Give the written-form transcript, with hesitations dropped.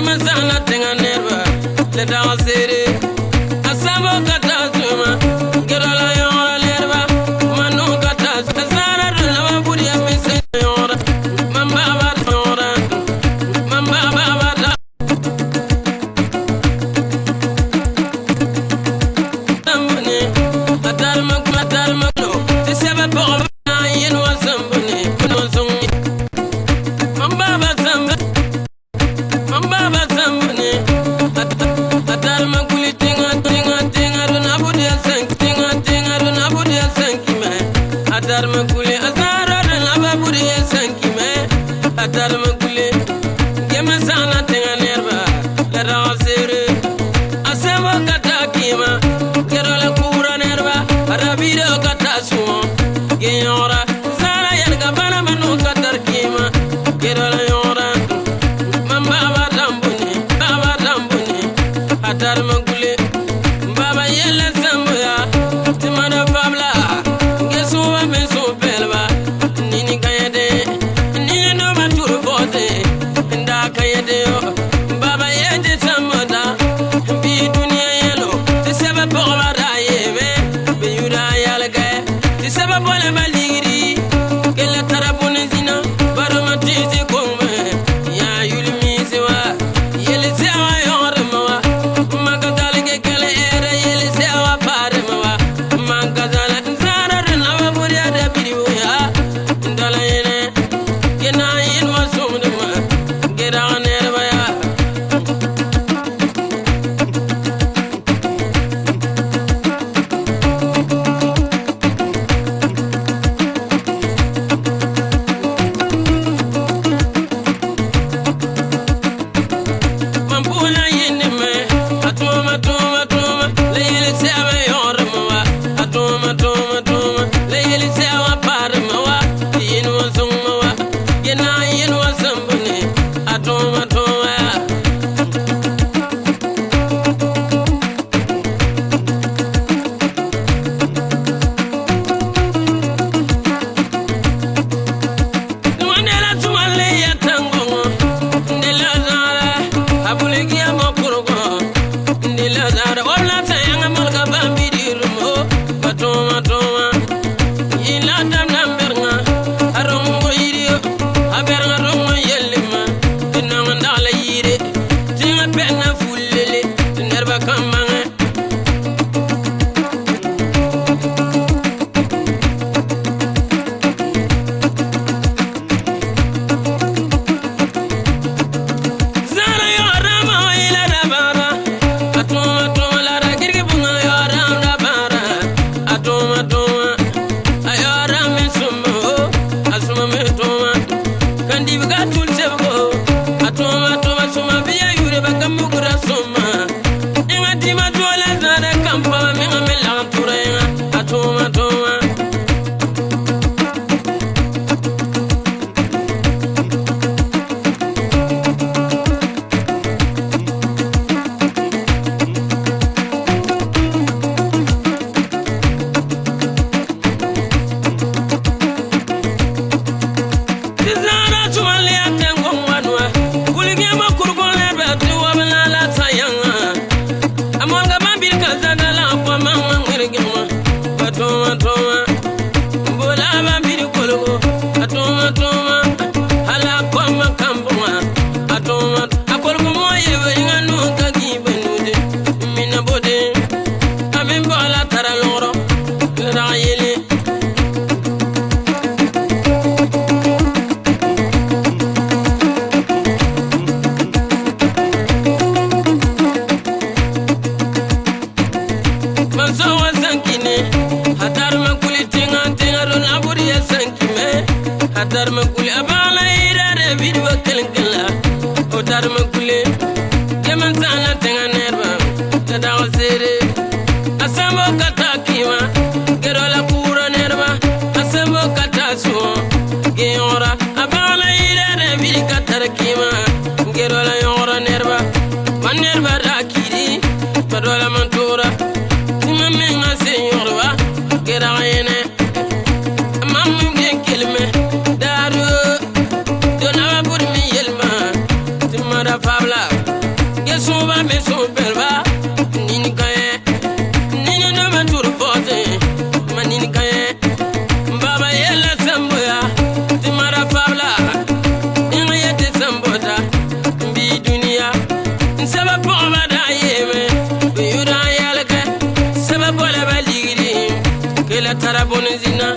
Masala tenga nerva, le dansere. Asamo kata tuma, gerola yora nerva. Manu kata zara rula buri amise yora. Mamba baba yora, mamba baba da. Tambune, atar maglo. Tisaba boba yin wasambune, wasung. Mamba basamba. Mamba zambane atar maguli tinga runa budia sanki me atar maguli azara runa budia sanki me atar maguli gema sana tinga nerva la rasere asema kata kima gerola kura nerva arabido kata sumo genyora sala yerga bana manu katar kima gerola yora atar magule baba yella samya timana babla gesuwa meso belba nini kayede nini no maturu bote nda kayede yo baba yede samada bi dunia yelo tisaba boba rayebe be yuda yalga tisaba bola maligiri kella tarabone zina baroma tete kome ya yulmi sewa yele sewa yorma atar magule abala ira de video kelkela otar magule keman sana tenga nerva tada wasere asamo kata kima gerola pura nerva asamo kata suo geora abala ira de video katar kima gerola yora nerva man nerva rakiri badola mantura timame nga senyorwa gera yene Fabla suba me superba nini kaye nini no maturu pote manini kaye baba yela samboya timara fabla inga yete sambota bi dunia saba poma da yeme yura yalke saba bola baligiri kela tarabon zina